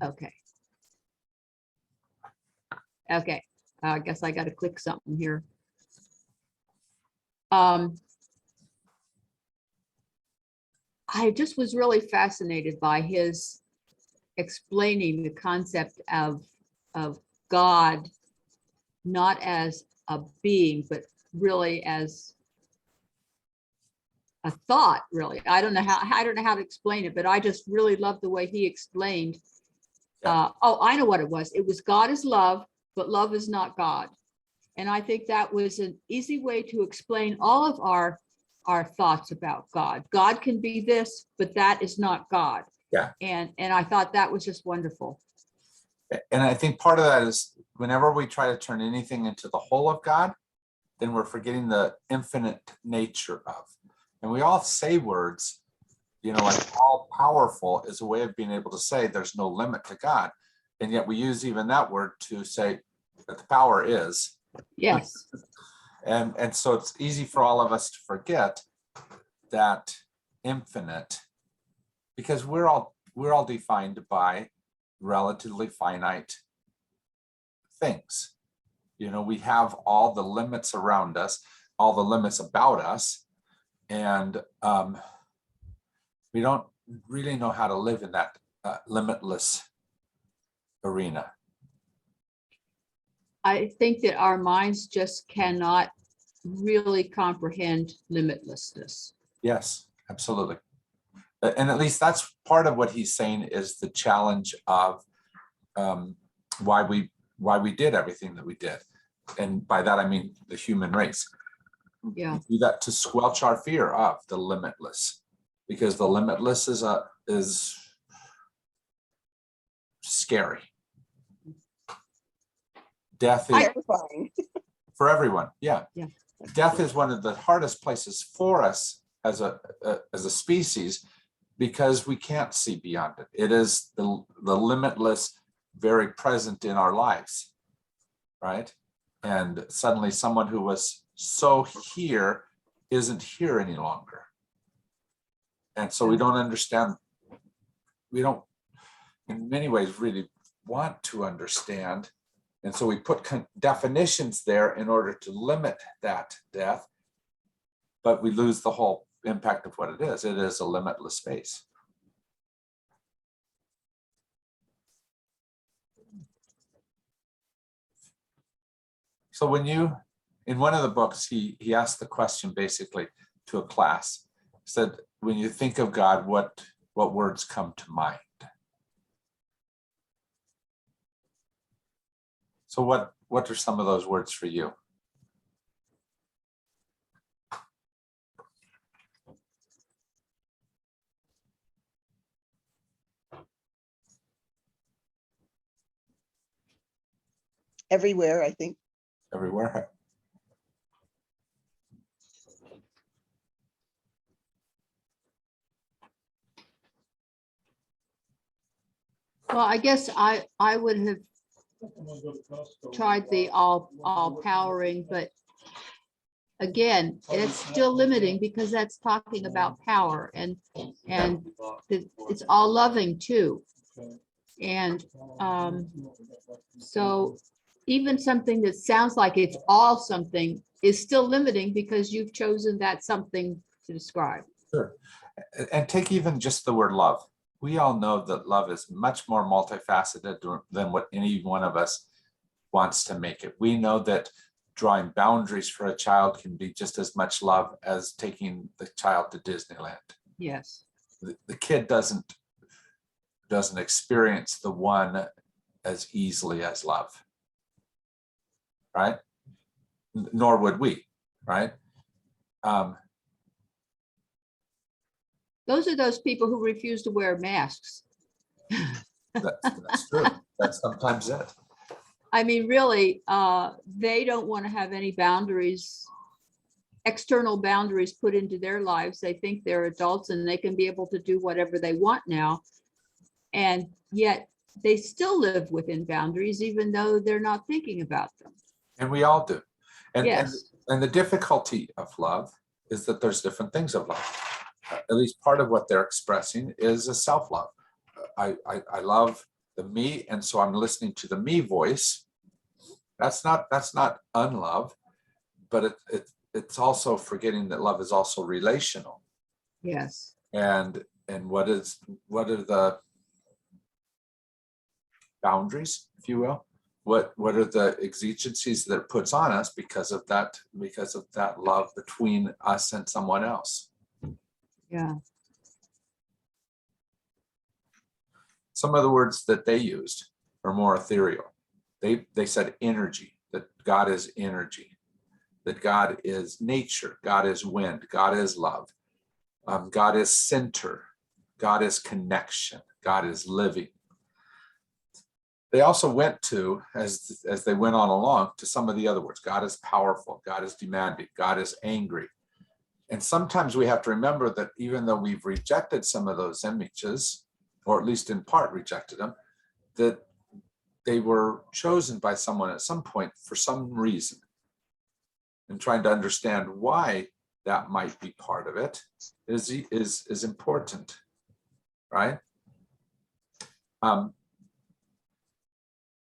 Okay. Okay, I guess I got to click something here. I just was really fascinated by his explaining the concept of God, not as a being, but really as a thought, really. I don't know how to explain it, but I just really loved the way he explained. Oh, I know what it was. It was God is love, but love is not God. And I think that was an easy way to explain all of our thoughts about God. God can be this, but that is not God. Yeah. And I thought that was just wonderful. And I think part of that is whenever we try to turn anything into the whole of God, then we're forgetting the infinite nature of. And we all say words, like all powerful is a way of being able to say there's no limit to God. And yet we use even that word to say that the power is. Yes. And so it's easy for all of us to forget that infinite, because we're all defined by relatively finite things. We have all the limits around us, all the limits about us, and we don't really know how to live in that limitless arena. I think that our minds just cannot really comprehend limitlessness. Yes, absolutely. And at least that's part of what he's saying is the challenge of why we did everything that we did. And by that, I mean the human race. Yeah. We do that to squelch our fear of the limitless, because the limitless is scary. Death is terrifying for everyone. Yeah. Yeah. Death is one of the hardest places for us as a species, because we can't see beyond it. It is the limitless, very present in our lives, right? And suddenly someone who was so here isn't here any longer. And so we don't understand, we don't in many ways really want to understand. And so we put definitions there in order to limit that death, but we lose the whole impact of what it is. It is a limitless space. So when in one of the books, he asked the question basically to a class, said, when you think of God, what words come to mind? So what are some of those words for you? everywhere, I think. Everywhere. Well, I guess I would have tried the all powering, but again, it's still limiting because that's talking about power and it's all loving too. And so even something that sounds like it's all something is still limiting because you've chosen that something to describe. Sure. And take even just the word love. We all know that love is much more multifaceted than what any one of us wants to make it. We know that drawing boundaries for a child can be just as much love as taking the child to Disneyland. Yes. The kid doesn't experience the one as easily as love, right? Nor would we, right? Those are those people who refuse to wear masks. That's true. That's sometimes it. I mean, really, they don't want to have any boundaries, external boundaries put into their lives. They think they're adults and they can be able to do whatever they want now. And yet they still live within boundaries, even though they're not thinking about them. And we all do. And, yes. and the difficulty of love is that there's different things of love. At least part of what they're expressing is a self-love. I love me, and so I'm listening to the me voice. That's not unlove, but it's also forgetting that love is also relational. Yes. And what are the boundaries, if you will? What are the exigencies that it puts on us because of that love between us and someone else? Yeah. Some of the words that they used are more ethereal. They said energy, that God is energy, that God is nature, God is wind, God is love, God is center, God is connection, God is living. They also went to, as they went on along, to some of the other words. God is powerful, God is demanding, God is angry. And sometimes we have to remember that even though we've rejected some of those images, or at least in part rejected them, that they were chosen by someone at some point for some reason. And trying to understand why that might be part of it is important, right?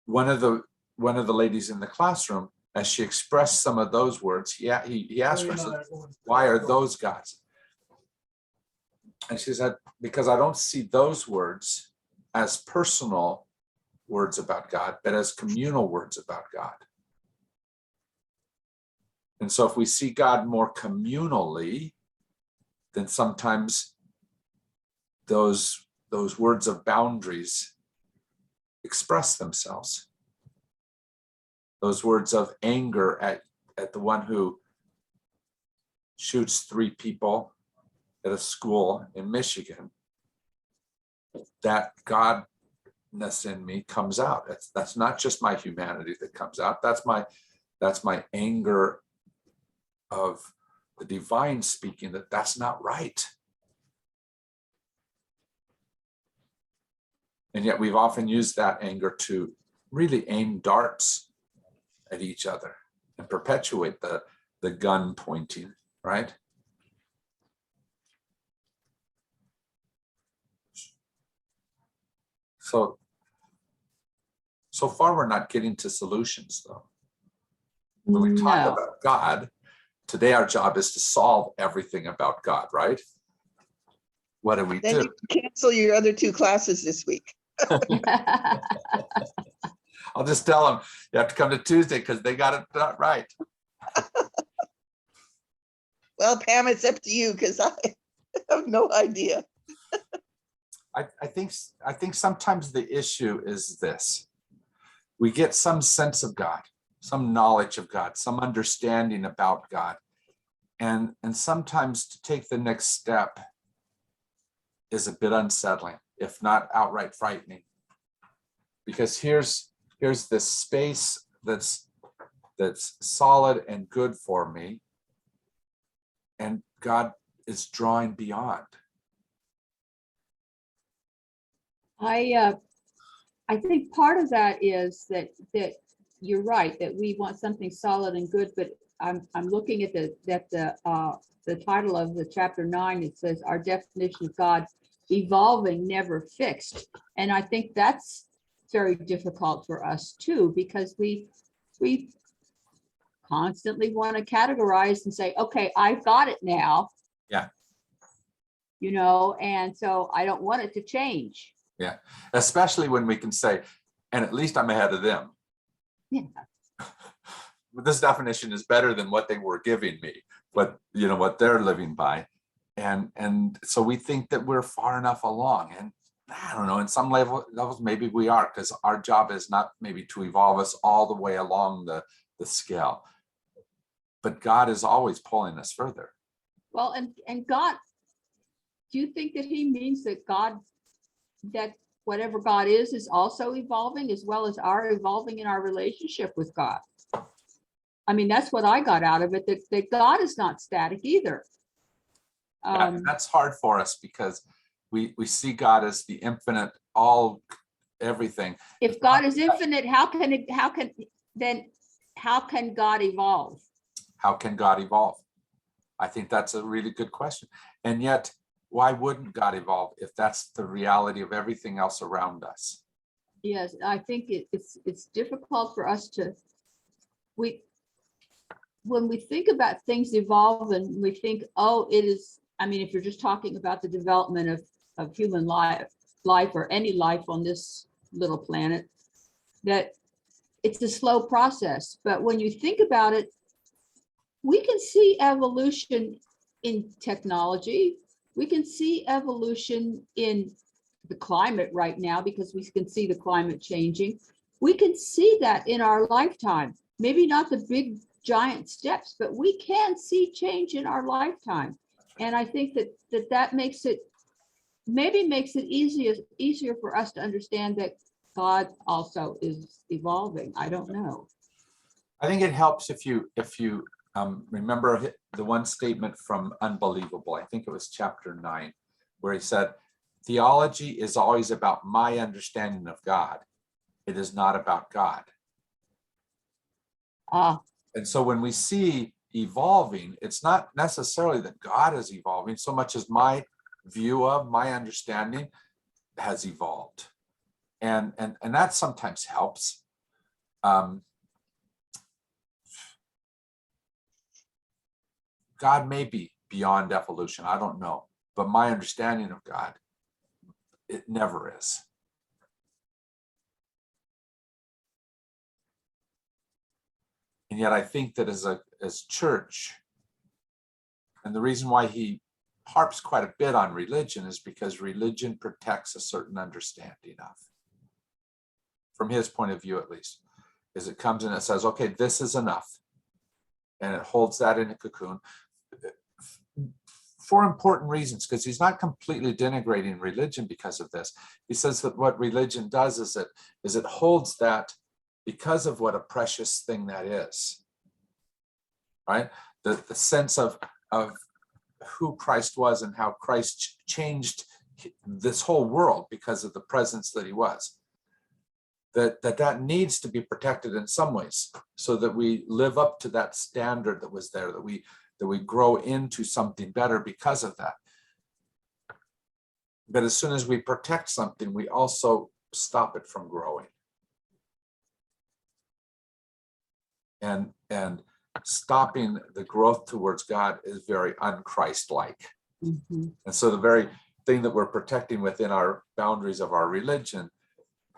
One of the ladies in the classroom, as she expressed some of those words, he asked her, why are those gods? And she said, because I don't see those words as personal words about God, but as communal words about God. And so if we see God more communally, then sometimes those words of boundaries express themselves. Those words of anger at the one who shoots 3 people at a school in Michigan, that Godness in me comes out. That's not just my humanity that comes out. That's my anger of the divine speaking, that's not right. And yet we've often used that anger to really aim darts at each other and perpetuate the gun pointing, right? So far we're not getting to solutions, though. When we talk No. about God, today our job is to solve everything about God, right? What do we Then do? you can cancel your other 2 classes this week. I'll just tell them you have to come to Tuesday because they got it right. Well, Pam, it's up to you because I have no idea. I think sometimes the issue is this. We get some sense of God, some knowledge of God, some understanding about God. And sometimes to take the next step is a bit unsettling, if not outright frightening. Because here's this space that's solid and good for me, and God is drawing beyond. I think part of that is that you're right, that we want something solid and good, but I'm looking at the title of the chapter 9. It says our definition of God, evolving, never fixed. And I think that's very difficult for us too, because we constantly want to categorize and say, okay, I've got it now. Yeah. And so I don't want it to change. Yeah, especially when we can say, and at least I'm ahead of them. Yeah. This definition is better than what they were giving me, but what they're living by. And so we think that we're far enough along. And I don't know, in some levels, maybe we are, because our job is not maybe to evolve us all the way along the scale. But God is always pulling us further. Well, and God, do you think that he means that that whatever God is also evolving, as well as our evolving in our relationship with God? I mean, that's what I got out of it, that God is not static either. And that's hard for us because we see God as the infinite, everything. If God is infinite, how can God evolve? How can God evolve? I think that's a really good question. And yet, why wouldn't God evolve if that's the reality of everything else around us? Yes, I think it's difficult for us to, when we think about things evolve and we think, oh, it is, I mean, if you're just talking about the development of human life or any life on this little planet, that it's a slow process. But when you think about it, we can see evolution in technology. We can see evolution in the climate right now because we can see the climate changing. We can see that in our lifetime. Maybe not the big giant steps, but we can see change in our lifetime. And I think that makes it, maybe makes it easier for us to understand that God also is evolving. I don't know. I think it helps if you remember the one statement from Unbelievable. I think it was chapter 9, where he said, theology is always about my understanding of God. It is not about God. And so when we see evolving, it's not necessarily that God is evolving so much as my view of, my understanding has evolved. And that sometimes helps. God may be beyond evolution, I don't know, but my understanding of God, it never is. And yet I think that as church, and the reason why he harps quite a bit on religion is because religion protects a certain understanding of, from his point of view at least, is it comes and it says, okay, this is enough. And it holds that in a cocoon for important reasons, because he's not completely denigrating religion because of this. He says that what religion does is it holds that because of what a precious thing that is, right? The sense of who Christ was and how Christ changed this whole world because of the presence that he was. That needs to be protected in some ways so that we live up to that standard that was there, that we grow into something better because of that. But as soon as we protect something, we also stop it from growing. And stopping the growth towards God is very un-Christ-like. Mm-hmm. And so the very thing that we're protecting within our boundaries of our religion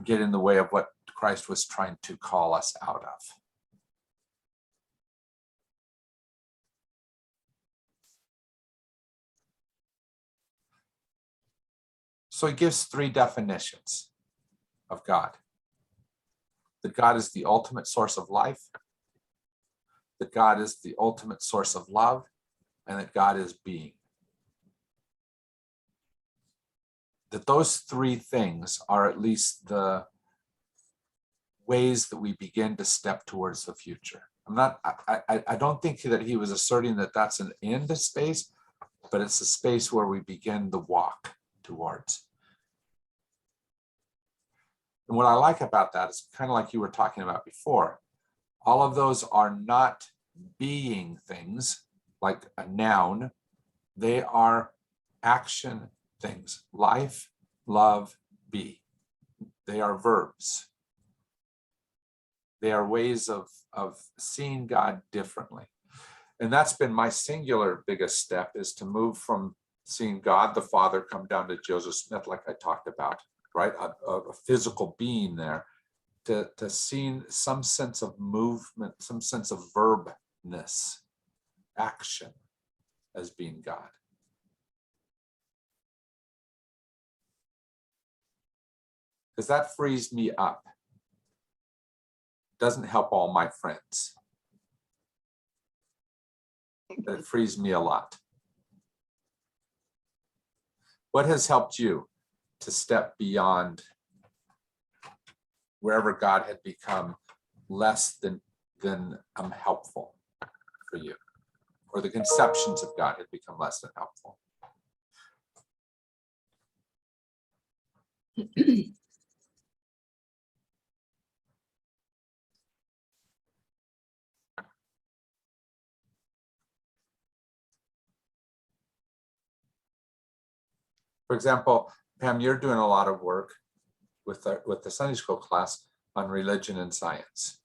get in the way of what Christ was trying to call us out of. So he gives 3 definitions of God. That God is the ultimate source of life, that God is the ultimate source of love, and that God is being. That those 3 things are at least the ways that we begin to step towards the future. I don't think that he was asserting that that's an end space, but it's a space where we begin the walk towards. And what I like about that is kind of like you were talking about before. All of those are not being things like a noun. They are action things. Life, love, be. They are verbs. They are ways of seeing God differently. And that's been my singular biggest step, is to move from seeing God the Father come down to Joseph Smith, like I talked about, right? A physical being there, to seeing some sense of movement, some sense of verbness, action as being God. Because that frees me up. Doesn't help all my friends, but it frees me a lot. What has helped you to step beyond wherever God had become less than helpful for you, or the conceptions of God had become less than helpful? For example, Pam, you're doing a lot of work with the Sunday school class on religion and science.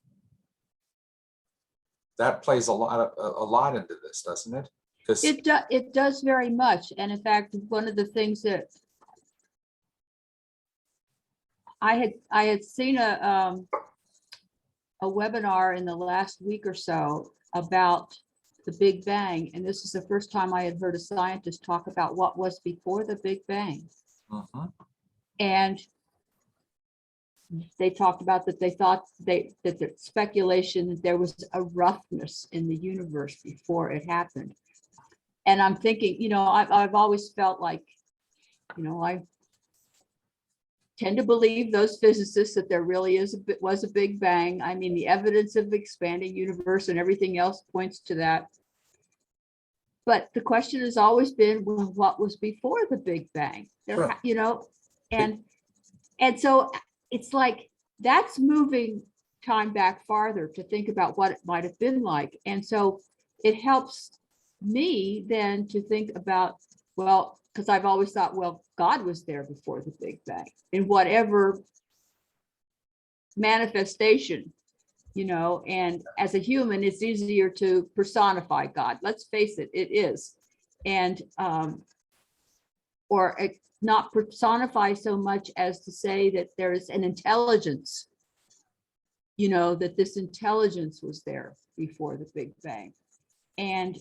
That plays a lot into this, doesn't it? Because It does very much. And in fact, one of the things that I had seen a webinar in the last week or so about the Big Bang. And this is the first time I had heard a scientist talk about what was before the Big Bang. And they talked about that they thought that the speculation that there was a roughness in the universe before it happened. And I'm thinking, I've always felt like, I tend to believe those physicists that there really was a Big Bang. I mean, the evidence of the expanding universe and everything else points to that. But the question has always been, well, what was before the Big Bang? Sure. And so it's like that's moving time back farther to think about what it might have been like. And so it helps me then to think about, well, because I've always thought, well, God was there before the Big Bang in whatever manifestation, and as a human, it's easier to personify God. Let's face it, it is. And, or not personify so much as to say that there is an intelligence, that this intelligence was there before the Big Bang. And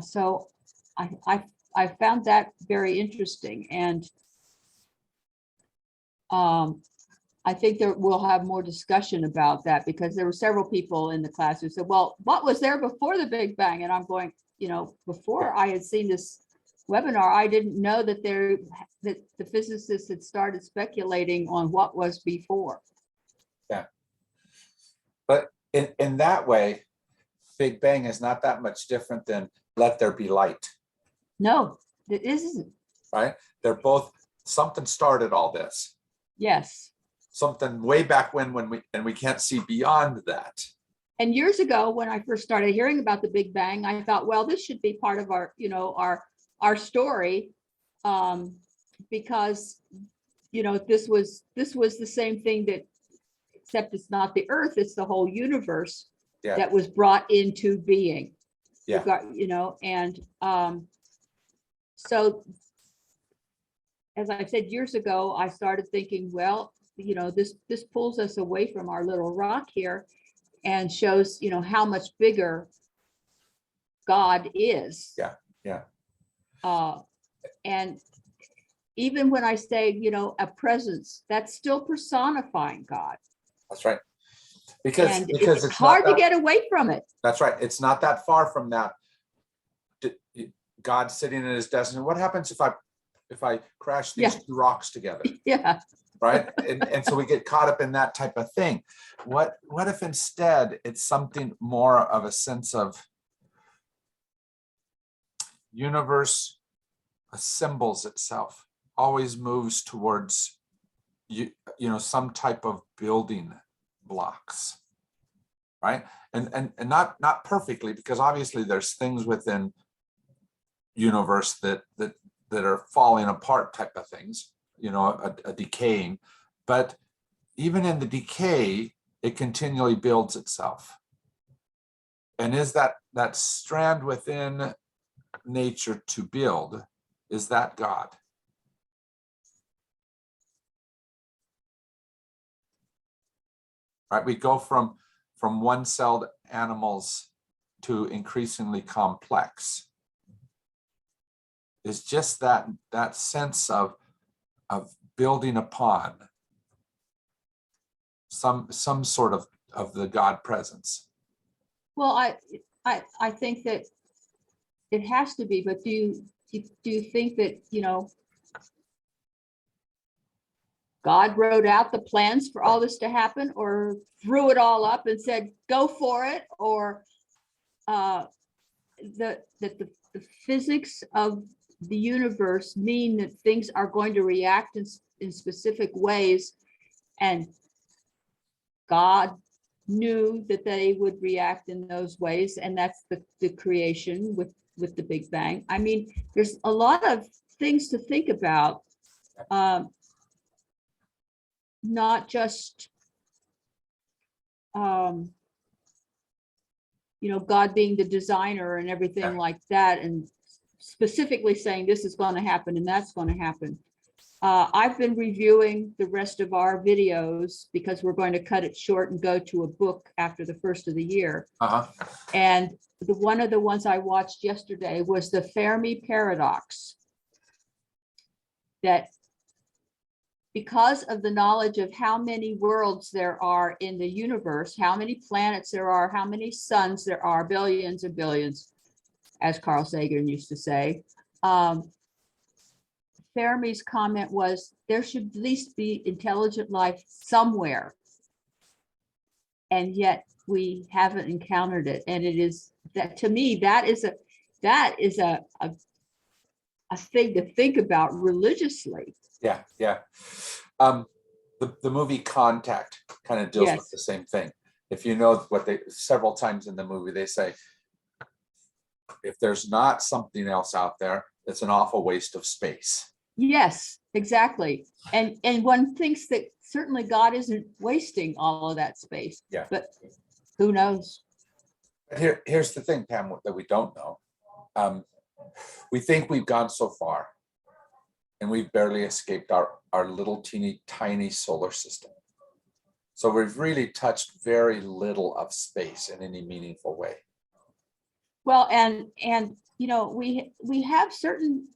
so I found that very interesting. And I think that we'll have more discussion about that, because there were several people in the class who said, well, what was there before the Big Bang? And I'm going, before I had seen this webinar, I didn't know that the physicists had started speculating on what was before. Yeah. But in that way, Big Bang is not that much different than let there be light. No, it isn't. Right? They're both, something started all this. Yes. Something way back when we can't see beyond that. And years ago, when I first started hearing about the Big Bang, I thought, well, this should be part of our, our story, because, this was the same thing that, except it's not the Earth, it's the whole universe that was brought into being. Yeah. And so, as I said years ago, I started thinking, well, this pulls us away from our little rock here and shows, how much bigger God is. Yeah. Yeah. And even when I say, a presence, that's still personifying God. That's right. Because it's hard to get away from it. That's right. It's not that far from that. God sitting in his desk. And what happens if I crash these two rocks together? Yeah. Right. And so we get caught up in that type of thing. What if instead it's something more of a sense of universe assembles itself, always moves towards some type of building blocks, right? And not perfectly, because obviously there's things within universe that are falling apart type of things, a decaying, but even in the decay, it continually builds itself. And is that strand within nature to build, is that God? Right, we go from one-celled animals to increasingly complex. It's just that sense of building upon some sort of the God presence. Well, I think that it has to be, but do you think that, God wrote out the plans for all this to happen, or threw it all up and said, go for it, or that the physics of the universe mean that things are going to react in specific ways, and God knew that they would react in those ways, and that's the creation with the Big Bang. I mean, there's a lot of things to think about. not just, God being the designer and everything like that, and specifically saying this is going to happen and that's going to happen. I've been reviewing the rest of our videos because we're going to cut it short and go to a book after the first of the year. And one of the ones I watched yesterday was the Fermi paradox. That because of the knowledge of how many worlds there are in the universe, how many planets there are, how many suns there are, billions and billions, as Carl Sagan used to say, Fermi's comment was there should at least be intelligent life somewhere. And yet we haven't encountered it. And it is that, to me, that is a thing to think about religiously. Yeah. The movie Contact kind of deals with the same thing. If you know what several times in the movie, they say, if there's not something else out there, it's an awful waste of space. Yes, exactly. And one thinks that certainly God isn't wasting all of that space. Yeah. But who knows? Here's the thing, Pam, that we don't know. We think we've gone so far, and we've barely escaped our little teeny tiny solar system. So we've really touched very little of space in any meaningful way. Well, and we have certain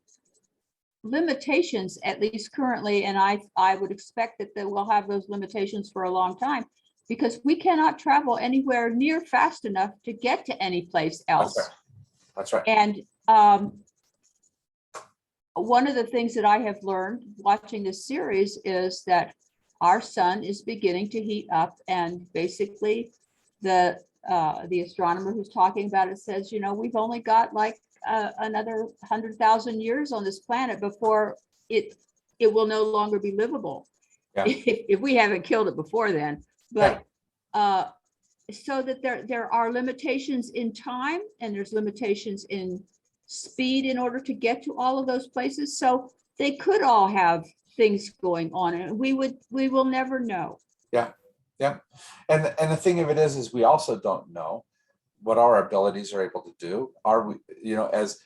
limitations, at least currently, and I would expect that we'll have those limitations for a long time, because we cannot travel anywhere near fast enough to get to any place else. That's right. And one of the things that I have learned watching this series is that our sun is beginning to heat up, and basically the astronomer who's talking about it says, we've only got like another 100,000 years on this planet before it will no longer be livable. Yeah. If we haven't killed it before then. But so that there are limitations in time, and there's limitations in speed in order to get to all of those places. So they could all have things going on, and we will never know. Yeah. And the thing of it is we also don't know what our abilities are able to do. Are we, as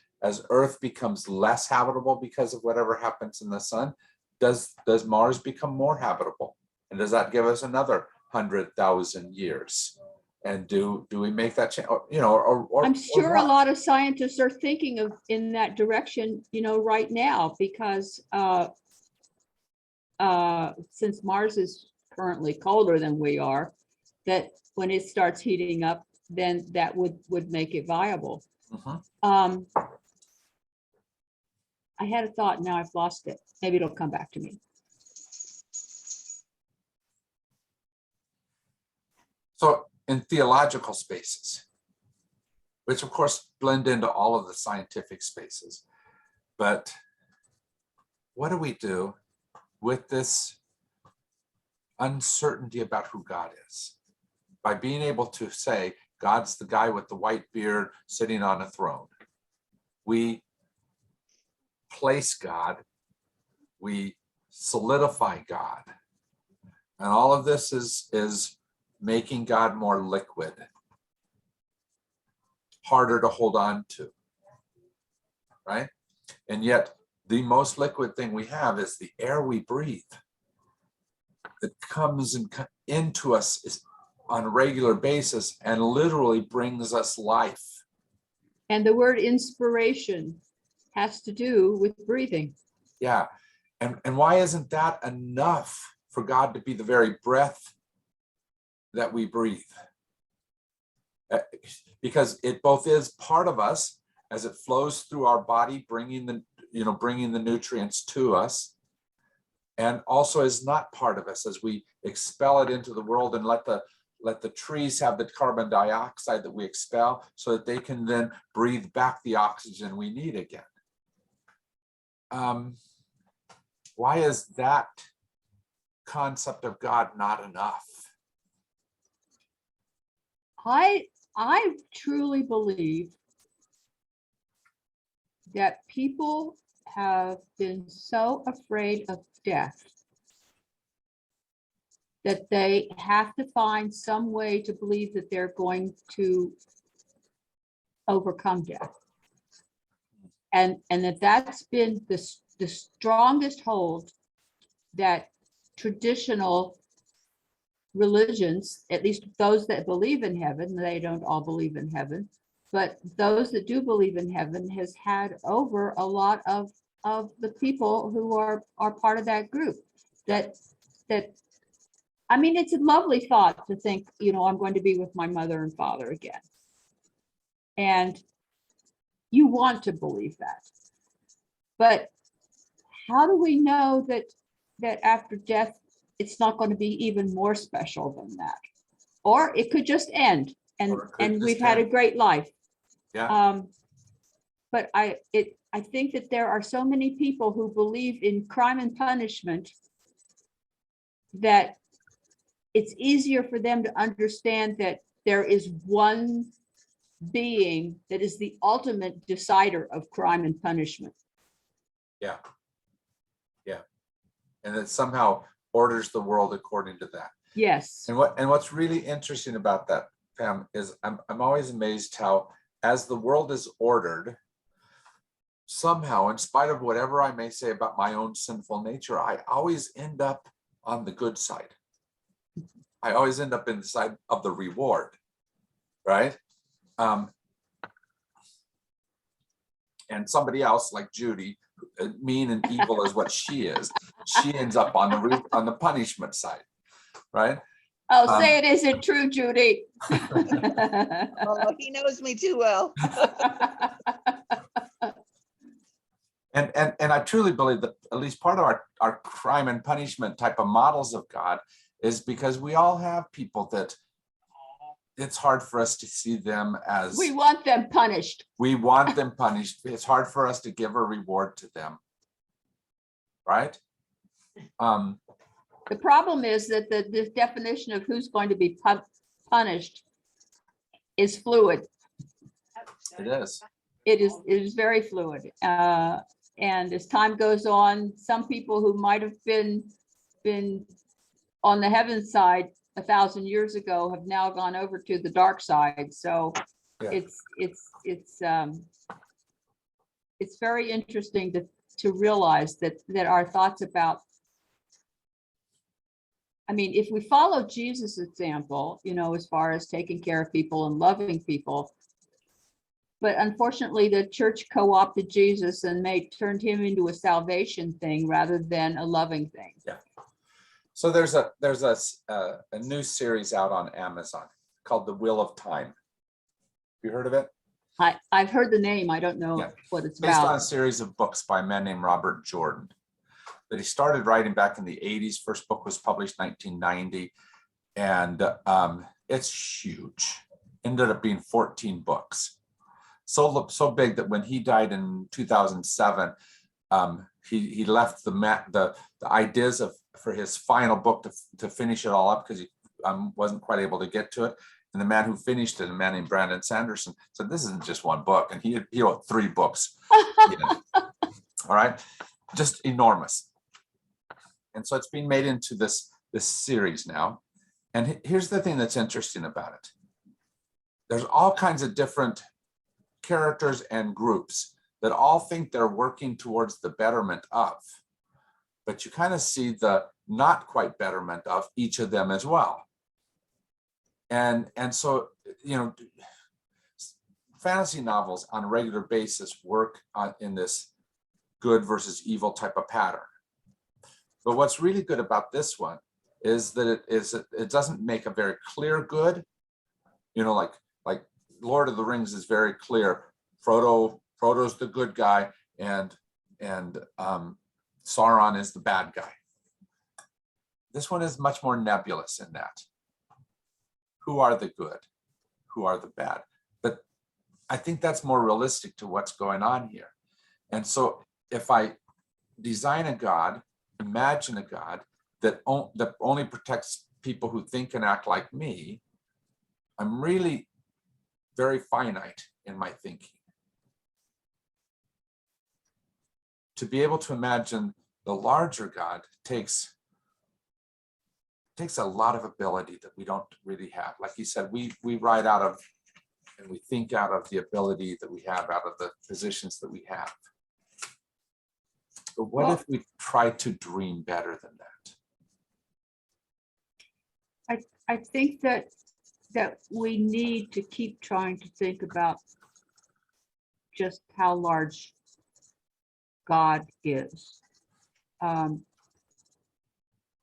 Earth becomes less habitable because of whatever happens in the sun, does Mars become more habitable? And does that give us another 100,000 years? And do we make that change? Or I'm sure a lot of scientists are thinking of in that direction, right now, because since Mars is currently colder than we are, that when it starts heating up, then that would make it viable. I had a thought, now I've lost it. Maybe it'll come back to me. So in theological spaces, which of course blend into all of the scientific spaces, but what do we do with this uncertainty about who God is? By being able to say, God's the guy with the white beard sitting on a throne. We place God, we solidify God. And all of this is making God more liquid, harder to hold on to, right? And yet the most liquid thing we have is the air we breathe that comes into us on a regular basis and literally brings us life. And the word inspiration has to do with breathing. Yeah. And why isn't that enough for God to be the very breath that we breathe? Because it both is part of us as it flows through our body, bringing the nutrients to us, and also is not part of us as we expel it into the world and let the trees have the carbon dioxide that we expel so that they can then breathe back the oxygen we need again. Why is that concept of God not enough? I truly believe that people have been so afraid of death that they have to find some way to believe that they're going to overcome death. And that's been the strongest hold that traditional religions, at least those that believe in heaven, they don't all believe in heaven, but those that do believe in heaven has had over a lot of the people who are part of that group. That I mean, it's a lovely thought to think, I'm going to be with my mother and father again. And you want to believe that. But how do we know that after death, it's not going to be even more special than that? Or it could just end and we've had a great life. Yeah. But I think that there are so many people who believe in crime and punishment that it's easier for them to understand that there is one being that is the ultimate decider of crime and punishment. Yeah. Yeah. And it somehow orders the world according to that. Yes. And what's really interesting about that, Pam, is I'm always amazed how, as the world is ordered, somehow, in spite of whatever I may say about my own sinful nature, I always end up on the good side. I always end up in the side of the reward, right? And somebody else like Judy, mean and evil is what she is. She ends up on the punishment side, right? Oh, say it isn't true, Judy. Oh, he knows me too well. And I truly believe that at least part of our crime and punishment type of models of God is because we all have people that it's hard for us to see them as. We want them punished. We want them punished. It's hard for us to give a reward to them, right? The problem is that the definition of who's going to be punished is fluid. It is. It is very fluid. And as time goes on, some people who might have been on the heaven side 1,000 years ago have now gone over to the dark side. So Yeah. it's very interesting to realize that our thoughts about, I mean, if we follow Jesus' example, as far as taking care of people and loving people, but unfortunately the church co-opted Jesus and turned him into a salvation thing rather than a loving thing. Yeah. So there's a new series out on Amazon called The Wheel of Time. Have you heard of it? I've heard the name. I don't know what it's based about. on a series of books by a man named Robert Jordan that he started writing back in the 80s. First book was published 1990, and it's huge. Ended up being 14 books. So big that when he died in 2007, he left the ideas for his final book to finish it all up because he wasn't quite able to get to it. And the man who finished it, a man named Brandon Sanderson, said, "This isn't just one book." And he wrote 3 books. All right, just enormous. And so it's being made into this series now. And here's the thing that's interesting about it. There's all kinds of different characters and groups that all think they're working towards the betterment of, but you kind of see the not quite betterment of each of them as well. And so, fantasy novels on a regular basis work in this good versus evil type of pattern. But what's really good about this one is that it doesn't make a very clear good, like Lord of the Rings is very clear. Frodo's the good guy, and Sauron is the bad guy. This one is much more nebulous in that. Who are the good? Who are the bad? But I think that's more realistic to what's going on here. And so if I design a God, imagine a God that only protects people who think and act like me, I'm really very finite in my thinking. To be able to imagine the larger God takes takes a lot of ability that we don't really have. Like you said, we write out of and we think out of the ability that we have, out of the positions that we have. But what if we try to dream better than that? I think that we need to keep trying to think about just how large God is.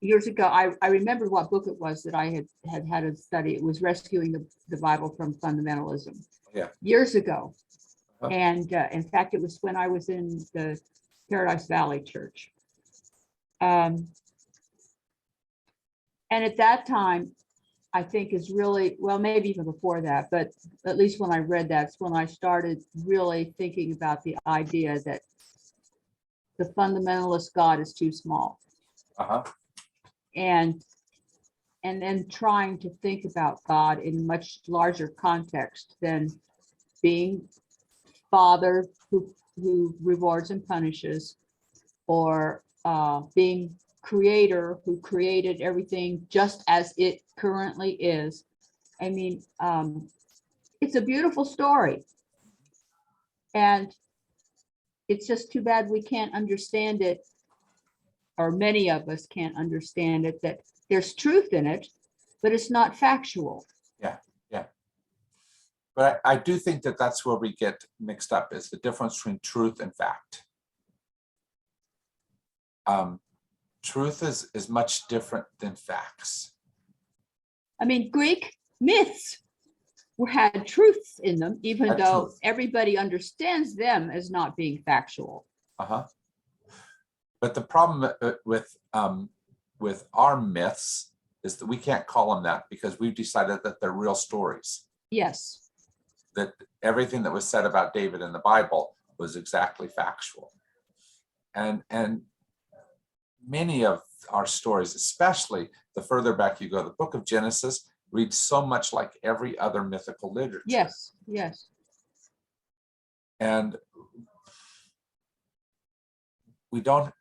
Years ago, I remember what book it was that I had to study. It was Rescuing the Bible from Fundamentalism. Yeah. Years ago. Uh-huh. And in fact, it was when I was in the Paradise Valley Church. And at that time, I think is really, well, maybe even before that, but at least when I read that's when I started really thinking about the idea that the fundamentalist God is too small. Uh-huh. And then trying to think about God in much larger context than being Father who rewards and punishes, or being Creator who created everything just as it currently is. I mean, it's a beautiful story. And it's just too bad we can't understand it, or many of us can't understand it, that there's truth in it, but it's not factual. Yeah, yeah. But I do think that that's where we get mixed up, is the difference between truth and fact. Truth is much different than facts. I mean, Greek myths had truths in them, even Had though truth. everybody understands them as not being factual. Uh-huh. But the problem with our myths is that we can't call them that because we've decided that they're real stories. Yes. That everything that was said about David in the Bible was exactly factual. And many of our stories, especially the further back you go, the book of Genesis reads so much like every other mythical literature. Yes, yes. And we don't,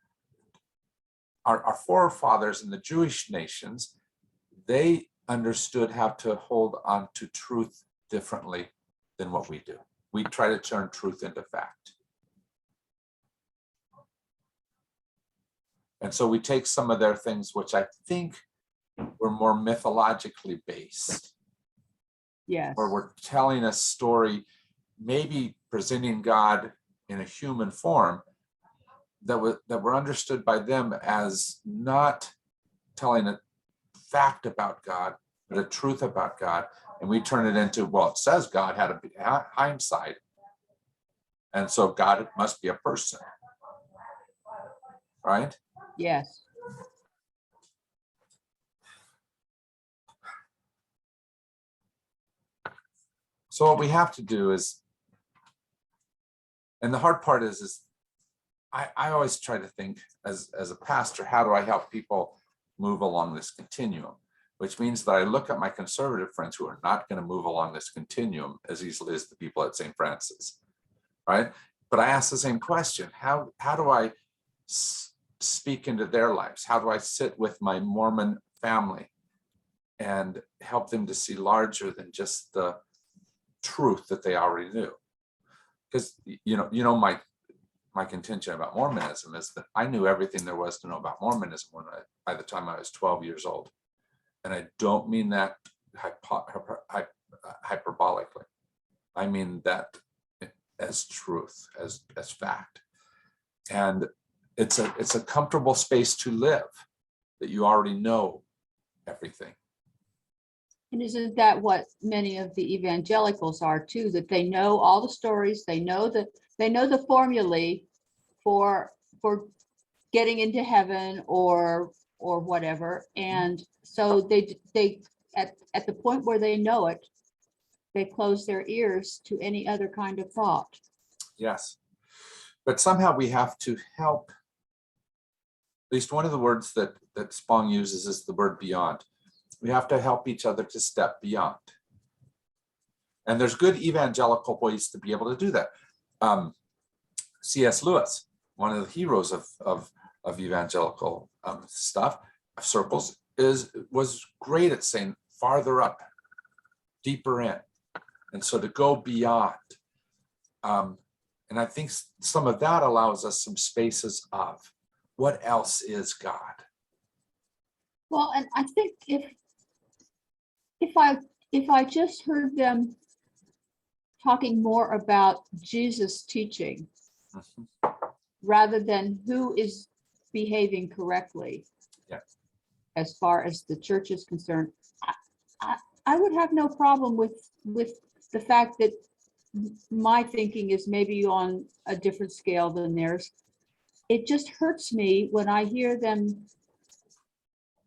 our forefathers in the Jewish nations, they understood how to hold on to truth differently than what we do. We try to turn truth into fact. And so we take some of their things, which I think were more mythologically based, Yes. where we're telling a story, maybe presenting God in a human form, that were understood by them as not telling a fact about God, but a truth about God. And we turn it into, well, it says God had a hindsight, and so God must be a person, right? Yes. So what we have to do is, and the hard part is I always try to think as a pastor, how do I help people move along this continuum? Which means that I look at my conservative friends who are not going to move along this continuum as easily as the people at St. Francis, right? But I ask the same question: how do I speak into their lives? How do I sit with my Mormon family and help them to see larger than just the truth that they already knew? Because you know my contention about Mormonism is that I knew everything there was to know about Mormonism by the time I was 12 years old. And I don't mean that hyperbolically. I mean that as truth, as fact. And it's a comfortable space to live, that you already know everything. And isn't that what many of the evangelicals are too, that they know all the stories, they know the formulae for getting into heaven or whatever. And so they at the point where they know it, they close their ears to any other kind of thought. Yes. But somehow we have to help. At least one of the words that Spong uses is the word beyond. We have to help each other to step beyond. And there's good evangelical ways to be able to do that. C.S. Lewis, one of the heroes of evangelical stuff, circles, was great at saying farther up, deeper in. And so to go beyond. And I think some of that allows us some spaces of what else is God? Well, and I think if I just heard them talking more about Jesus' teaching Mhm. rather than who is behaving correctly. Yeah. As far as the church is concerned, I would have no problem with the fact that my thinking is maybe on a different scale than theirs. It just hurts me when I hear them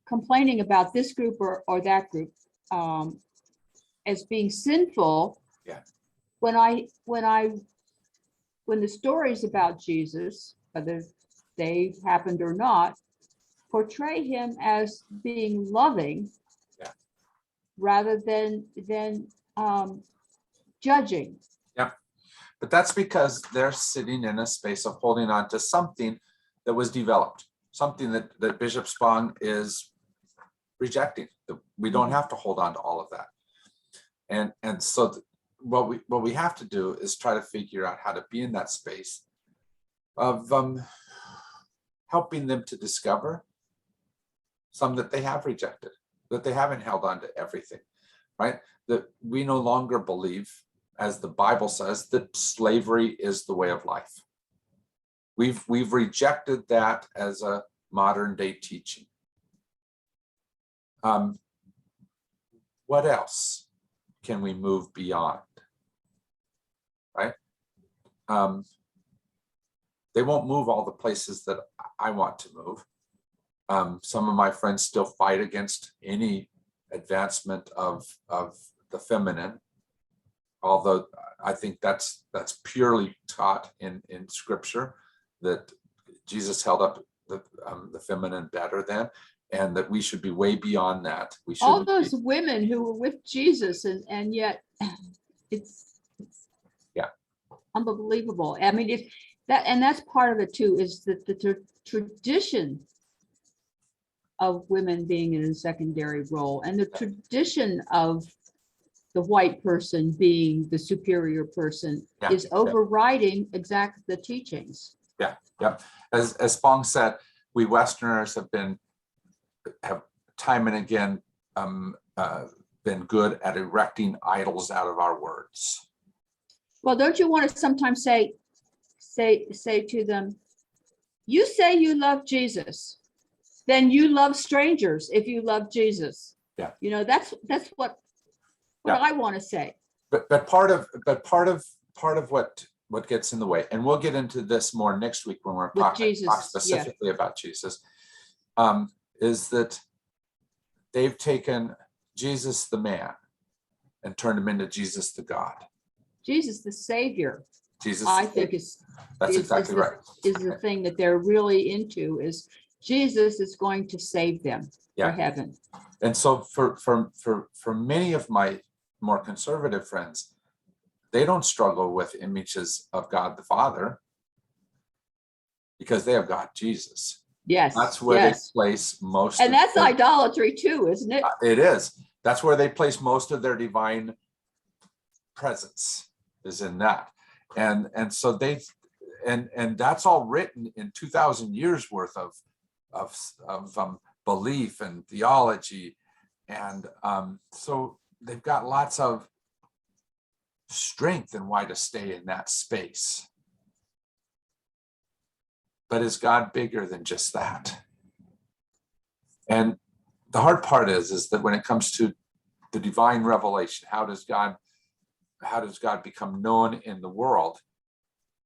complaining about this group or that group as being sinful. Yeah. When the stories about Jesus, whether they happened or not, portray him as being loving. Yeah. Rather than judging. Yeah. But that's because they're sitting in a space of holding on to something that was developed, something that Bishop Spong is rejecting. We don't have to hold on to all of that. And so what we have to do is try to figure out how to be in that space of helping them to discover some that they have rejected, that they haven't held on to everything, right? That we no longer believe, as the Bible says, that slavery is the way of life. We've rejected that as a modern day teaching. What else can we move beyond, right? They won't move all the places that I want to move. Some of my friends still fight against any advancement of the feminine, although I think that's purely taught in Scripture, that Jesus held up the feminine better than, and that we should be way beyond that. We should All those women who were with Jesus, and yet it's yeah, unbelievable. I mean, that's part of it too, is that the tradition of women being in a secondary role, and the tradition of the white person being the superior person is overriding exact the teachings. Yeah, yeah. As Spong said, we Westerners have time and again been good at erecting idols out of our words. Well, don't you want to sometimes say to them, you say you love Jesus, then you love strangers if you love Jesus. Yeah. You know, that's what I want to say. But part of what gets in the way, and we'll get into this more next week when we're talk specifically about Jesus, is that they've taken Jesus the man and turned him into Jesus the God. Jesus the Savior. Jesus, I think that's exactly right. Is the thing that they're really into, is Jesus is going to save them for heaven. And so for many of my more conservative friends, they don't struggle with images of God the Father because they have God Jesus. Yes, that's where they place most. And that's idolatry too, isn't it? It is. That's where they place most of their divine presence, is in that. And so they, and that's all written in 2,000 years worth of belief and theology. And so they've got lots of strength and why to stay in that space. But is God bigger than just that? And the hard part is that when it comes to the divine revelation, how does God become known in the world?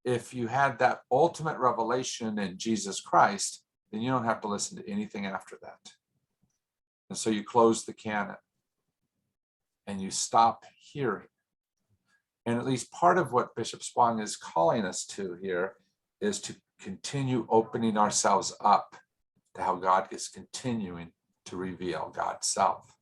If you had that ultimate revelation in Jesus Christ, then you don't have to listen to anything after that. And so you close the canon and you stop hearing. And at least part of what Bishop Spong is calling us to here is to continue opening ourselves up to how God is continuing to reveal God's self.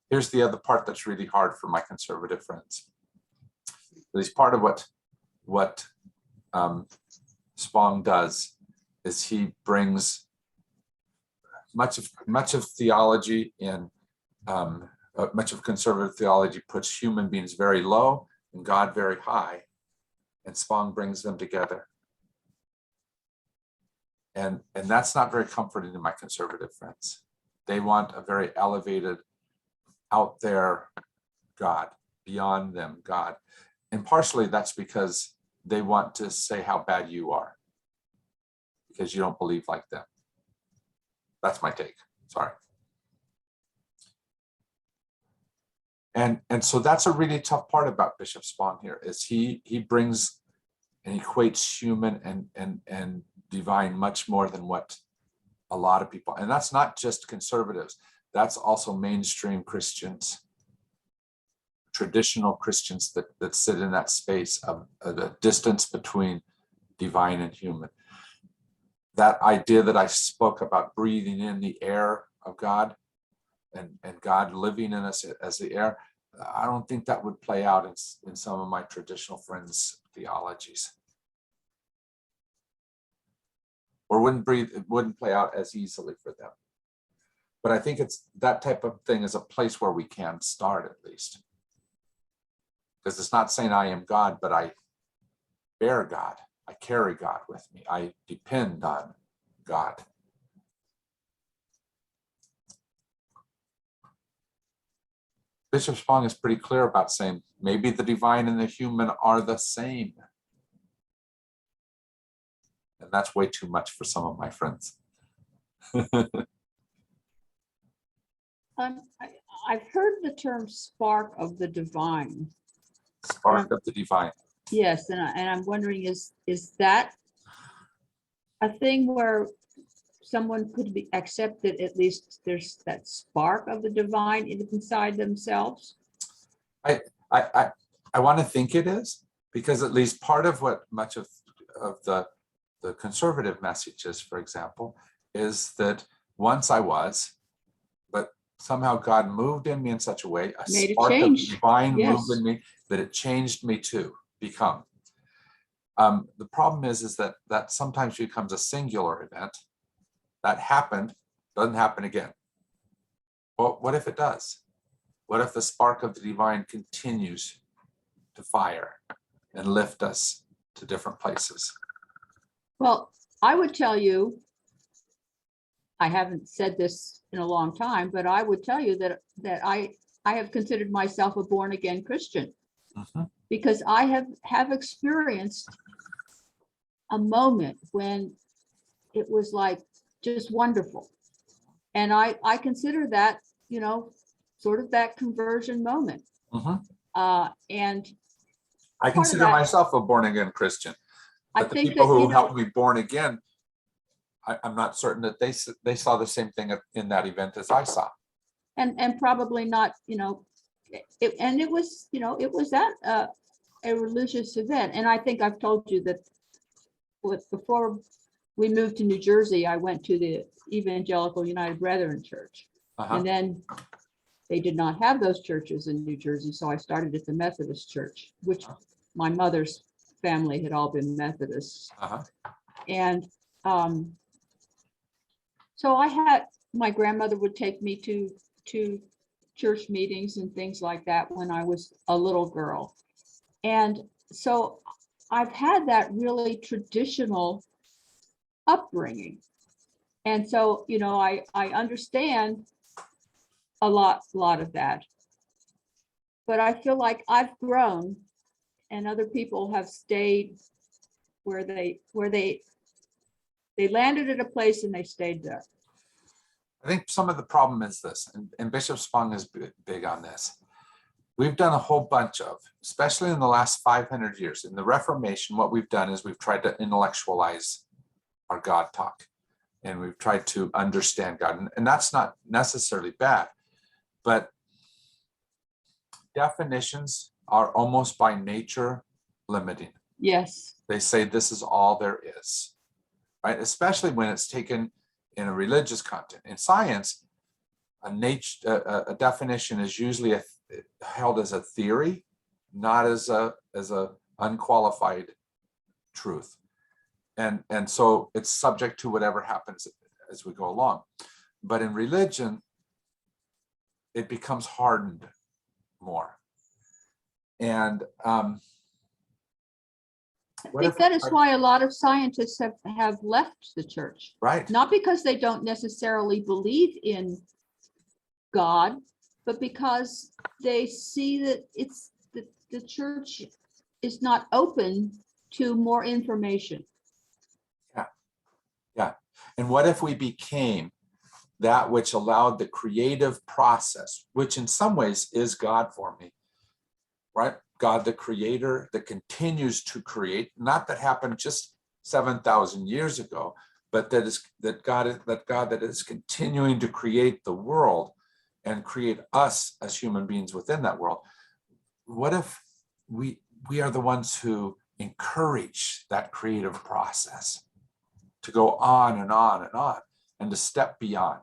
Here's the other part that's really hard for my conservative friends. At least part of what Spong does is he brings much of theology in much of conservative theology puts human beings very low and God very high, and Spong brings them together. And that's not very comforting to my conservative friends. They want a very elevated, out there God, beyond them God. And partially that's because they want to say how bad you are because you don't believe like them. That's my take. Sorry. And so that's a really tough part about Bishop Spong here is he brings and equates human and divine much more than what a lot of people, and that's not just conservatives, that's also mainstream Christians, traditional Christians that sit in that space of the distance between divine and human. That idea that I spoke about breathing in the air of God and God living in us as the air, I don't think that would play out in some of my traditional friends' theologies. Or it wouldn't play out as easily for them. But I think it's that type of thing is a place where we can start at least. Because it's not saying I am God, but I bear God. I carry God with me. I depend on God. Bishop Spong is pretty clear about saying maybe the divine and the human are the same. And that's way too much for some of my friends. I've heard the term spark of the divine. Spark of the divine. Yes, and I'm wondering, is that a thing where someone could be accepted, at least there's that spark of the divine inside themselves? I want to think it is, because at least part of what much of the conservative messages, for example, is that once I was, but somehow God moved in me in such a way, a Made a spark of change. divine Yes. moved in me, that it changed me to become. The problem is that sometimes becomes a singular event. That happened, doesn't happen again. Well, what if it does? What if the spark of the divine continues to fire and lift us to different places? Well, I would tell you, I haven't said this in a long time, but I would tell you that I have considered myself a born again Christian. Mhm. Because I have experienced a moment when it was like just wonderful. And I consider that, sort of that conversion moment. Mhm. And I consider that- myself a born again Christian. I But the think people that, who helped me born again, I'm not certain that they saw the same thing in that event as I saw. and probably not, it was at a religious event. And I think I've told you that before we moved to New Jersey, I went to the Evangelical United Brethren Church. Uh-huh. And then they did not have those churches in New Jersey. So I started at the Methodist Church, which my mother's family had all been Methodists. Uh-huh. And so my grandmother would take me to church meetings and things like that when I was a little girl. And so I've had that really traditional upbringing. And so, I understand a lot of that. But I feel like I've grown and other people have stayed where they landed at a place and they stayed there. I think some of the problem is this, and Bishop Spong is big on this. We've done a whole bunch of, especially in the last 500 years, in the Reformation, what we've done is we've tried to intellectualize our God talk, and we've tried to understand God, and that's not necessarily bad, but definitions are almost by nature limiting. Yes. They say this is all there is, right? Especially when it's taken in a religious content. In science, a definition is usually held as a theory, not as a unqualified truth. and so it's subject to whatever happens as we go along. But in religion, it becomes hardened more. And I think that is why a lot of scientists have left the church. right, Not because they don't necessarily believe in God, but because they see that the church is not open to more information. yeah. And what if we became that which allowed the creative process, which in some ways is God for me, right? God, the creator that continues to create, not that happened just 7,000 years ago, but that God that is continuing to create the world and create us as human beings within that world. What if we are the ones who encourage that creative process to go on and on and on, and to step beyond?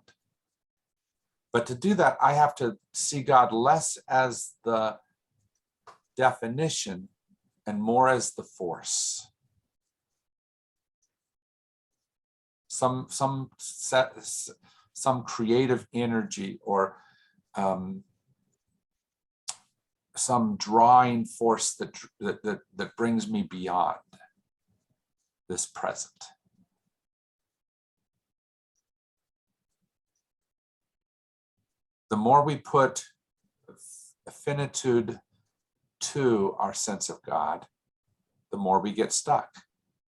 But to do that, I have to see God less as the definition and more as the force. Some creative energy, or some drawing force that brings me beyond this present. The more we put finitude to our sense of God, the more we get stuck.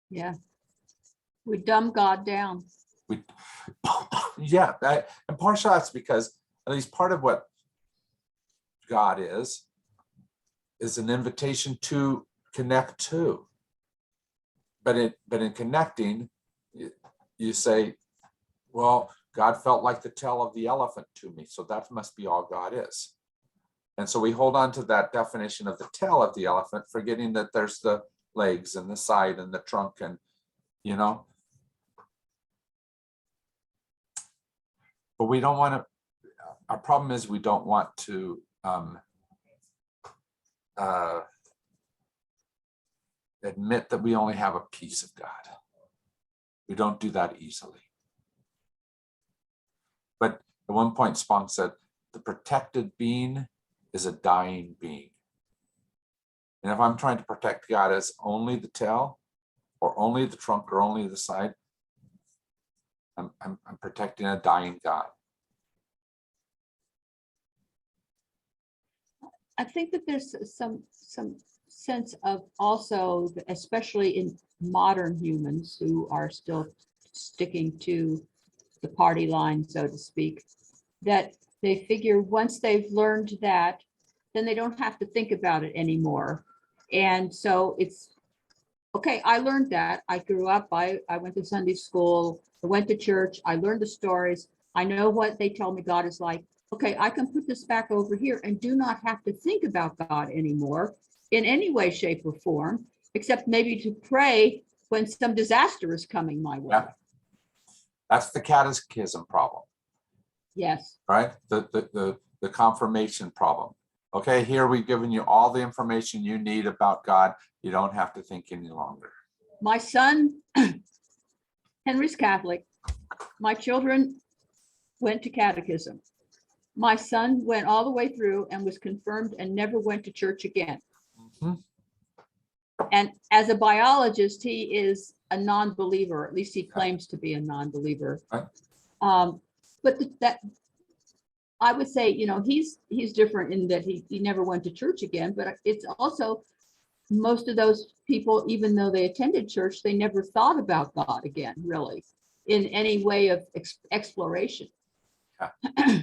Yeah. We dumb God down. Yeah, and partially that's because at least part of what God is an invitation to connect to. But in connecting, you say, well, God felt like the tail of the elephant to me, so that must be all God is. And so we hold on to that definition of the tail of the elephant, forgetting that there's the legs and the side and the trunk, and but we don't want to. Our problem is we don't want to admit that we only have a piece of God. We don't do that easily. But at one point, Spong said, the protected being is a dying being. And if I'm trying to protect God as only the tail, or only the trunk, or only the side, I'm protecting a dying God. I think that there's some sense of also, especially in modern humans who are still sticking to the party line, so to speak, that they figure once they've learned that, then they don't have to think about it anymore. And so it's, okay, I learned that. I grew up, I went to Sunday school, I went to church, I learned the stories. I know what they tell me God is like. Okay, I can put this back over here and do not have to think about God anymore in any way, shape, or form, except maybe to pray when some disaster is coming my way. Yeah. That's the catechism problem. Yes. Right? The confirmation problem. Okay, here we've given you all the information you need about God. You don't have to think any longer. My son, Henry's Catholic. My children went to catechism. My son went all the way through and was confirmed and never went to church again. Mm-hmm. And as a biologist, he is a non-believer, at least he claims to be a non-believer. Right. But that, I would say, he's different in that he never went to church again, but it's also most of those people, even though they attended church, they never thought about God again, really, in any way of exploration. Yeah.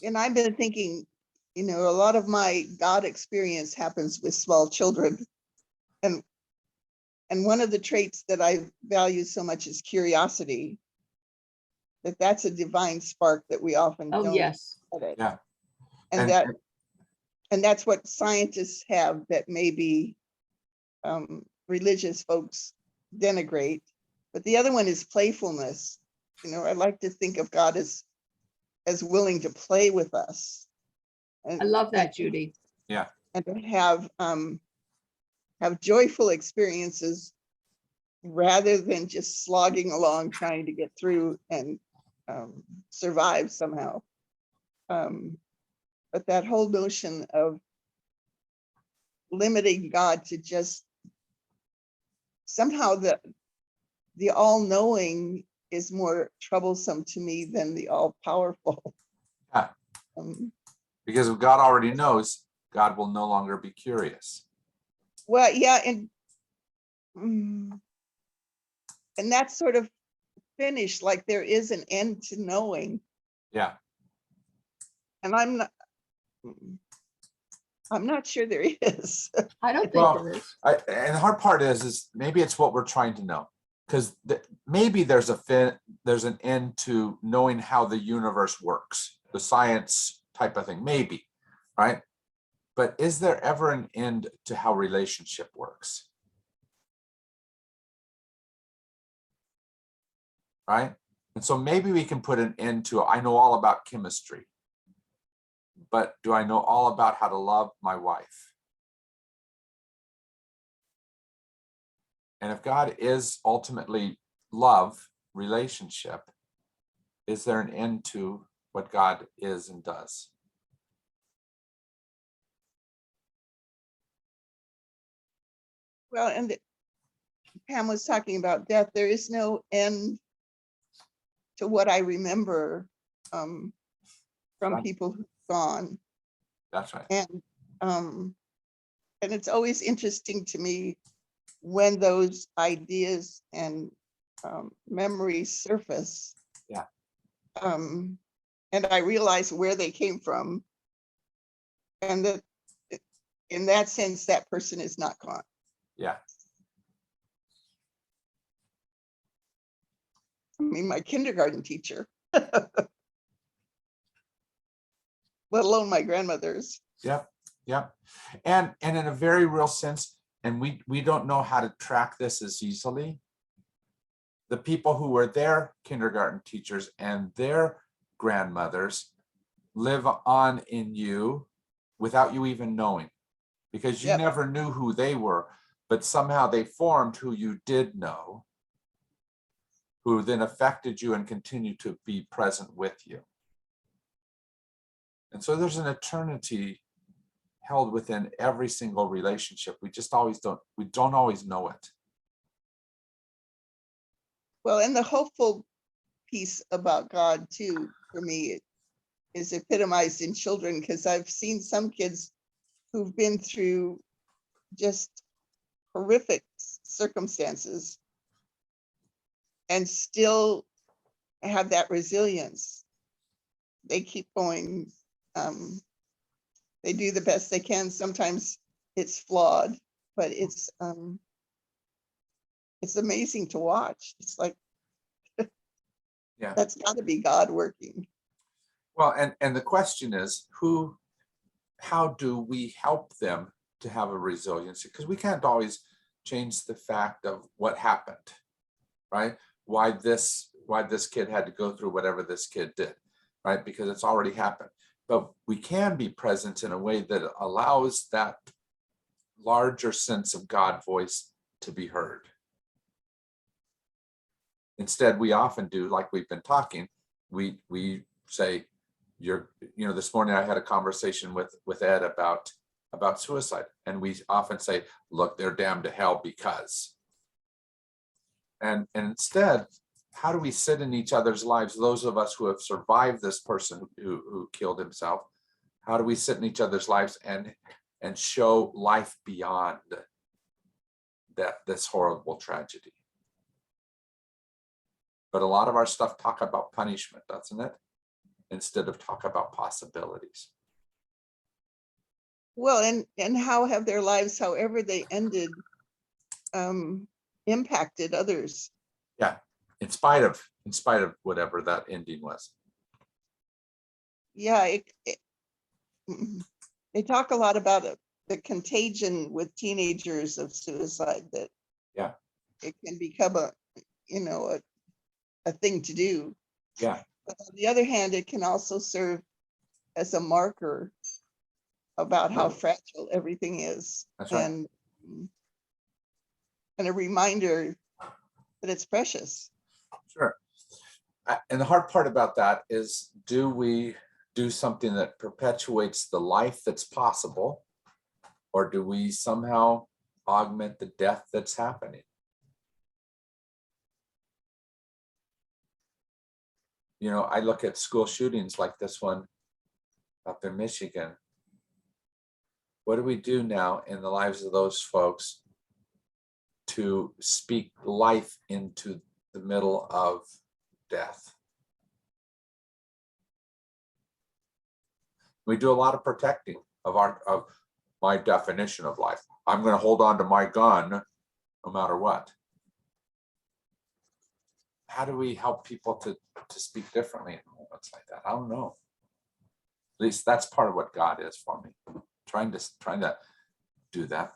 And I've been thinking, a lot of my God experience happens with small children. And one of the traits that I value so much is curiosity. That's a divine spark that we often don't. Yes. Get. Yeah. And that's what scientists have that maybe religious folks denigrate. But the other one is playfulness. I like to think of God as willing to play with us. And, I love that, Judy. Yeah. And to have joyful experiences rather than just slogging along trying to get through and survive somehow. But that whole notion of limiting God to just somehow the all-knowing is more troublesome to me than the all-powerful. Yeah. Um, Because if God already knows, God will no longer be curious. well, yeah, and that's sort of finished, like there is an end to knowing. Yeah. And I'm not sure there is. I don't think Well, there is. and the hard part is maybe it's what we're trying to know, because maybe there's an end to knowing how the universe works, the science type of thing, maybe, right? But is there ever an end to how relationship works? Right? And so maybe we can put an end to, I know all about chemistry, but do I know all about how to love my wife? And if God is ultimately love, relationship, is there an end to what God is and does? Well, and Pam was talking about death. There is no end to what I remember from Right. people who've gone. That's right. And it's always interesting to me when those ideas and memories surface. Yeah. And I realize where they came from, and that in that sense, that person is not gone. Yeah. I mean, my kindergarten teacher, let alone my grandmother's. Yep. Yep. And in a very real sense, and we don't know how to track this as easily, the people who were their kindergarten teachers and their grandmothers live on in you without you even knowing, because you Yep. never knew who they were, but somehow they formed who you did know, who then affected you and continue to be present with you. And so there's an eternity held within every single relationship. We don't always know it. Well, and the hopeful piece about God too, for me, is epitomized in children, because I've seen some kids who've been through just horrific circumstances and still have that resilience. They keep going. They do the best they can. Sometimes it's flawed, but it's amazing to watch. It's like, Yeah. that's got to be God working. Well, and the question is, how do we help them to have a resiliency? Because we can't always change the fact of what happened, right? Why this kid had to go through whatever this kid did, right? Because it's already happened. But we can be present in a way that allows that larger sense of God voice to be heard. Instead, we often do, like we've been talking, we say, this morning I had a conversation with Ed about suicide, and we often say, look, they're damned to hell because. And instead, how do we sit in each other's lives, those of us who have survived this person who killed himself, how do we sit in each other's lives and show life beyond this horrible tragedy? But a lot of our stuff talk about punishment, doesn't it? Instead of talk about possibilities. Well, and how have their lives, however they ended, impacted others? Yeah, in spite of whatever that ending was. Yeah, they talk a lot about the contagion with teenagers of suicide, that Yeah. it can become a thing to do. Yeah. But on the other hand, it can also serve as a marker about how fragile everything is. That's right. And a reminder but it's precious. Sure. And the hard part about that is, do we do something that perpetuates the life that's possible, or do we somehow augment the death that's happening? You know, I look at school shootings like this one up in Michigan. What do we do now in the lives of those folks to speak life into the middle of death? We do a lot of protecting of my definition of life. I'm going to hold on to my gun no matter what. How do we help people to speak differently in moments like that? I don't know. At least that's part of what God is for me. Trying to do that.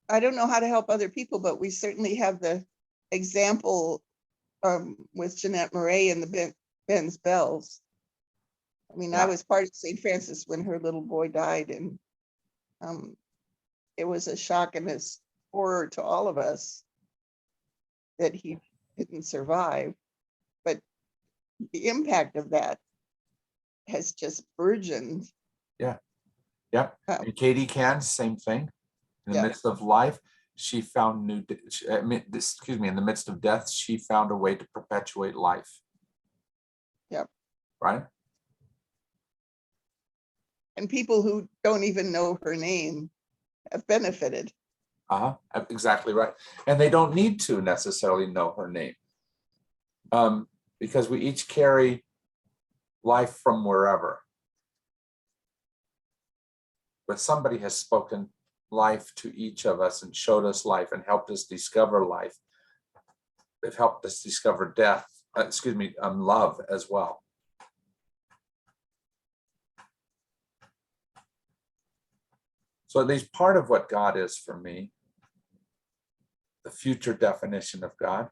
I don't know how to help other people, but we certainly have the example with Jeanette Murray and the Ben's Bells. I mean, Yeah. I was part of St. Francis when her little boy died, and it was a shock and a horror to all of us that he didn't survive. But the impact of that has just burgeoned. Yeah. Yep. And Katie Can, same thing. In the Yeah. midst of life, she found in the midst of death, she found a way to perpetuate life. Yep. Right? And people who don't even know her name have benefited. Exactly right. And they don't need to necessarily know her name. Because we each carry life from wherever. But somebody has spoken life to each of us and showed us life and helped us discover life. They've helped us discover death, love as well. So at least part of what God is for me, the future definition of God,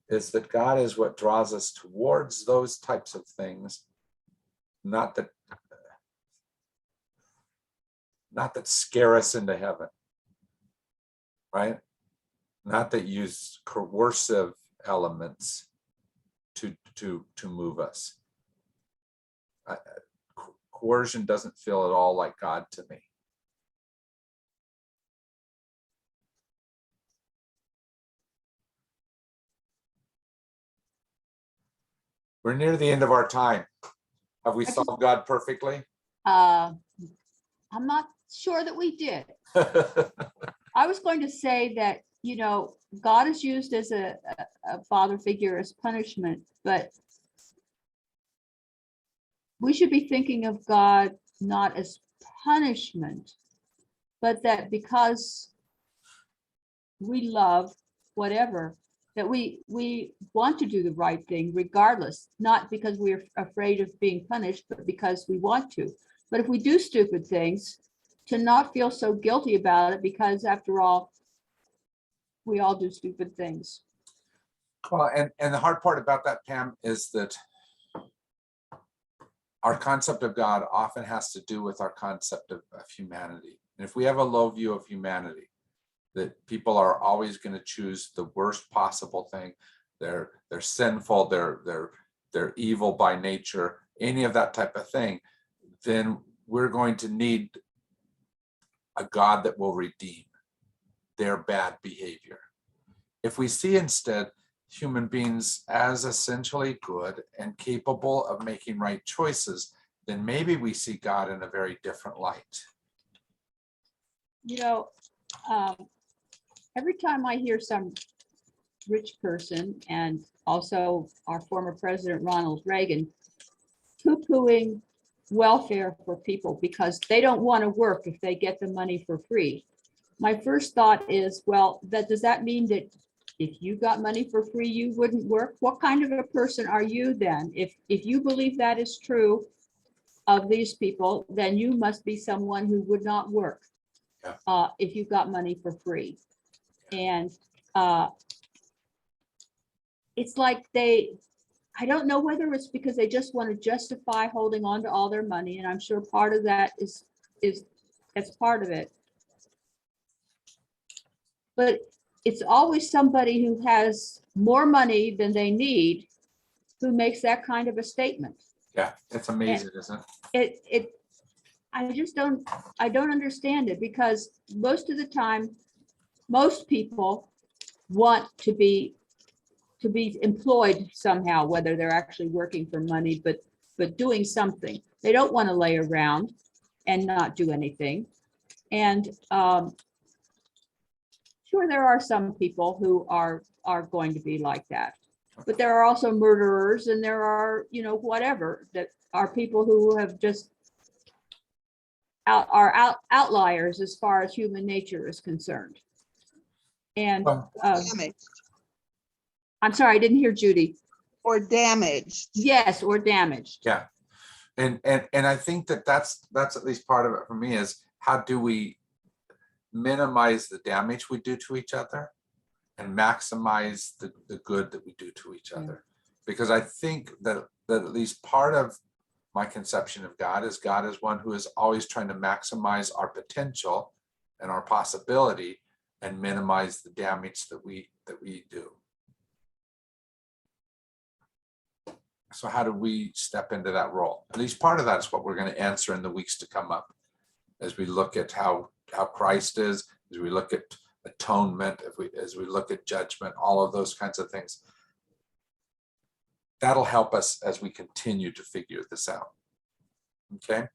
is that God is what draws us towards those types of things, not that scare us into heaven, right? Not that use coercive elements to move us. Coercion doesn't feel at all like God to me. We're near the end of our time. Have we solved God perfectly? I'm not sure that we did. I was going to say that, you know, God is used as a father figure as punishment, but we should be thinking of God not as punishment, but that because we love whatever, that we want to do the right thing regardless, not because we're afraid of being punished, but because we want to. But if we do stupid things, to not feel so guilty about it, because after all, we all do stupid things. Well, and the hard part about that, Pam, is that our concept of God often has to do with our concept of humanity. And if we have a low view of humanity, that people are always going to choose the worst possible thing, they're sinful, they're evil by nature, any of that type of thing, then we're going to need a God that will redeem their bad behavior. If we see instead human beings as essentially good and capable of making right choices, then maybe we see God in a very different light. You know, every time I hear some rich person, and also our former president Ronald Reagan, poo-pooing welfare for people because they don't want to work if they get the money for free, my first thought is, well, does that mean that if you got money for free, you wouldn't work? What kind of a person are you then? If you believe that is true of these people, then you must be someone who would not work. Yeah. If you got money for free. And it's like I don't know whether it's because they just want to justify holding on to all their money, and I'm sure part of that is that's part of it. But it's always somebody who has more money than they need who makes that kind of a statement. Yeah, it's amazing, isn't it? I don't understand it, because most of the time, most people want to be employed somehow, whether they're actually working for money, but doing something. They don't want to lay around and not do anything. And sure, there are some people who are going to be like that. But there are also murderers, and there are, whatever, that are people who have just outliers as far as human nature is concerned. And Damaged I'm sorry, I didn't hear Judy. or damaged. Yes, or damaged. Yeah. And I think that's at least part of it for me, is how do we minimize the damage we do to each other and maximize the good that we do to each other. Because I think that at least part of my conception of God is one who is always trying to maximize our potential and our possibility and minimize the damage that we do. So how do we step into that role? At least part of that is what we're going to answer in the weeks to come up, as we look at how Christ is, as we look at atonement, as we look at judgment, all of those kinds of things. That'll help us as we continue to figure this out. Okay.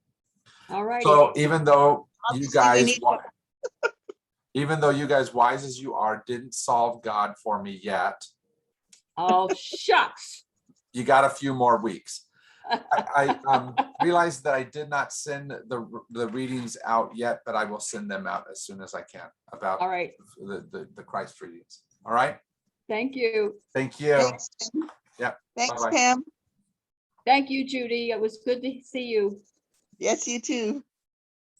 All right. So even though you guys, wise as you are, didn't solve God for me yet. Oh, shucks. You got a few more weeks. I realized that I did not send the readings out yet, but I will send them out as soon as I can about All right. the Christ readings. All right. Thank you. Thank you. Thanks, Tim. Yeah. Thanks, Bye-bye. Pam. Thank you, Judy. It was good to see you. Yes, you too.